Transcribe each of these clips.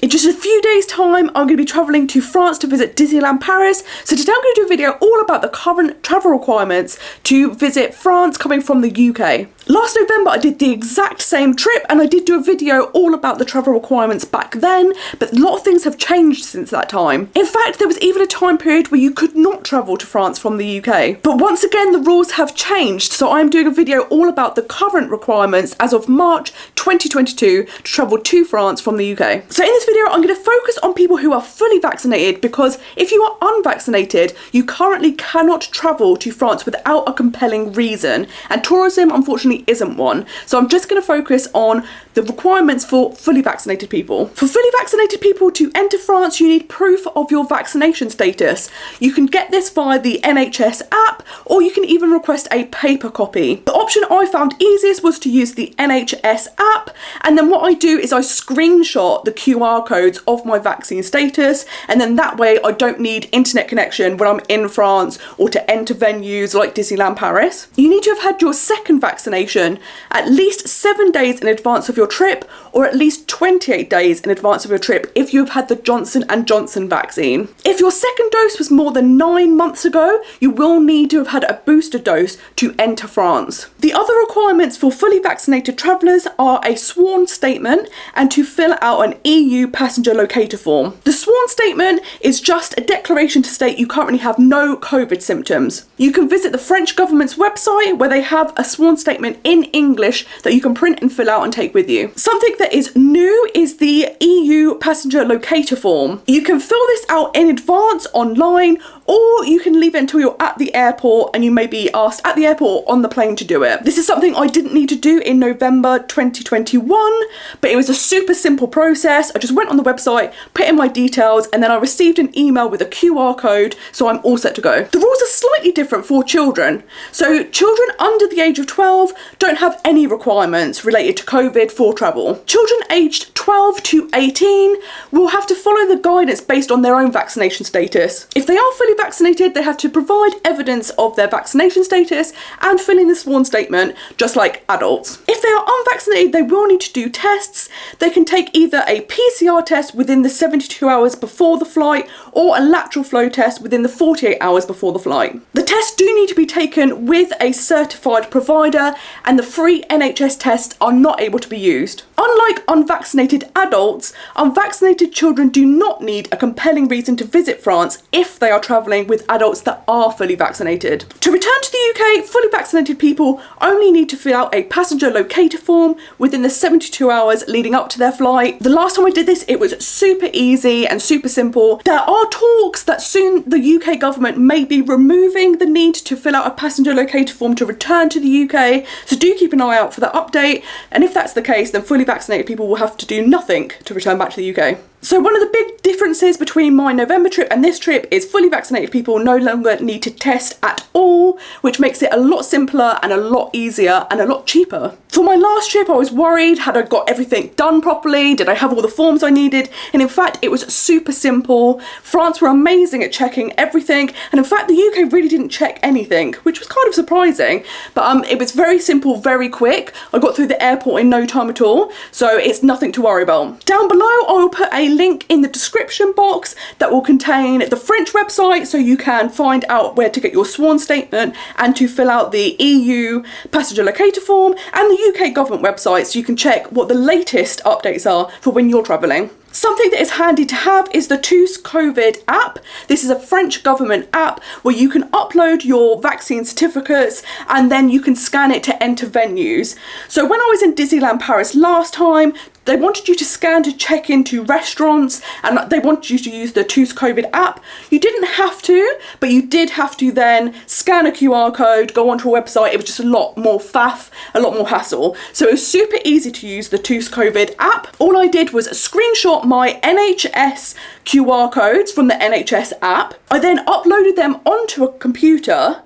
In just a few days' time, I'm going to be travelling to France to visit Disneyland Paris. So today I'm going to do a video all about the current travel requirements to visit France coming from the UK. Last November I did the exact same trip and I did do a video all about the travel requirements back then, but a lot of things have changed since that time. In fact, there was even a time period where you could not travel to France from the UK. But once again, the rules have changed, so I'm doing a video all about the current requirements as of March 2022 to travel to France from the UK. So in this video, I'm going to focus on people who are fully vaccinated, because if you are unvaccinated, you currently cannot travel to France without a compelling reason, and tourism unfortunately isn't one. So I'm just going to focus on the requirements for fully vaccinated people. For fully vaccinated people to enter France, you need proof of your vaccination status. You can get this via the NHS app, or you can even request a paper copy. The option I found easiest was to use the NHS app, and then what I do is I screenshot the QR codes of my vaccine status, and then that way I don't need internet connection when I'm in France or to enter venues like Disneyland Paris. You need to have had your second vaccination at least 7 days in advance of your trip, or at least 28 days in advance of your trip if you've had the Johnson & Johnson vaccine. If your second dose was more than 9 months ago, you will need to have had a booster dose to enter France. The other requirements for fully vaccinated travellers are a sworn statement and to fill out an EU passenger locator form. The sworn statement is just a declaration to state you currently have no COVID symptoms. You can visit the French government's website where they have a sworn statement in English that you can print and fill out and take with you. Something that is new is the EU passenger locator form. You can fill this out in advance online, or you can leave it until you're at the airport and you may be asked at the airport or on the plane to do it. This is something I didn't need to do in November 2021, but it was a super simple process. I just went on the website, put in my details, and then I received an email with a QR code, so I'm all set to go. The rules are slightly different for children. So children under the age of 12 don't have any requirements related to COVID for travel. Children aged 12 to 18 will have to follow the guidance based on their own vaccination status. If they are fully vaccinated, they have to provide evidence of their vaccination status and fill in the sworn statement, just like adults. If they are unvaccinated, they will need to do tests. They can take either a PCR test within the 72 hours before the flight or a lateral flow test within the 48 hours before the flight. The tests do need to be taken with a certified provider, and the free NHS tests are not able to be used. Unlike unvaccinated adults, unvaccinated children do not need a compelling reason to visit France if they are travelling with adults that are fully vaccinated. To return to the UK, fully vaccinated people only need to fill out a passenger locator form within the 72 hours leading up to their flight. The last time I did this, it was super easy and super simple. There are talks that soon the UK government may be removing the need to fill out a passenger locator form to return to the UK, so do keep an eye out for that update, and if that's the case, then fully vaccinated people will have to do nothing to return back to the UK. So one of the big differences between my November trip and this trip is fully vaccinated people no longer need to test at all, which makes it a lot simpler and a lot easier and a lot cheaper. For my last trip, I was worried, had I got everything done properly? Did I have all the forms I needed? And in fact, it was super simple. France were amazing at checking everything, and in fact, the UK really didn't check anything, which was kind of surprising. But it was very simple, very quick. I got through the airport in no time at all, so it's nothing to worry about. Down below, I will put a link in the description box that will contain the French website, so you can find out where to get your sworn statement and to fill out the EU passenger locator form, and the UK government website, so you can check what the latest updates are for when you're travelling. Something that is handy to have is the TousAntiCovid app. This is a French government app where you can upload your vaccine certificates and then you can scan it to enter venues. So when I was in Disneyland Paris last time, they wanted you to scan to check into restaurants, and they wanted you to use the TousAntiCovid app. You didn't have to, but you did have to then scan a QR code, go onto a website. It was just a lot more faff, a lot more hassle. So it was super easy to use the TousAntiCovid app. All I did was screenshot my NHS QR codes from the NHS app. I then uploaded them onto a computer,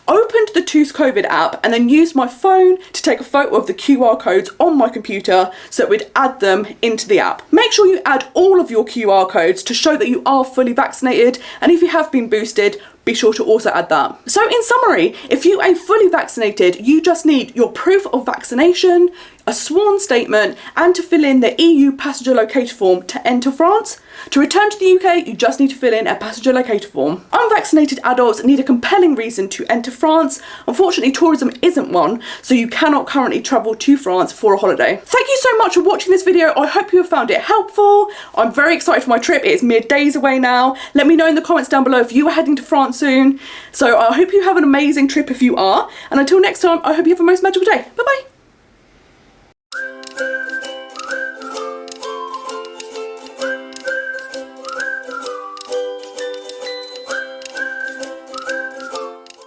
opened the TousAntiCovid app, and then used my phone to take a photo of the QR codes on my computer so it would add them into the app. Make sure you add all of your QR codes to show that you are fully vaccinated, and if you have been boosted, be sure to also add that. So in summary, if you are fully vaccinated, you just need your proof of vaccination, a sworn statement, and to fill in the EU passenger locator form to enter France. To return to the UK, you just need to fill in a passenger locator form. Unvaccinated adults need a compelling reason to enter France. Unfortunately, tourism isn't one, so you cannot currently travel to France for a holiday. Thank you so much for watching this video. I hope you have found it helpful. I'm very excited for my trip. It is mere days away now. Let me know in the comments down below if you are heading to France soon. So I hope you have an amazing trip if you are. And until next time, I hope you have a most magical day. Bye bye.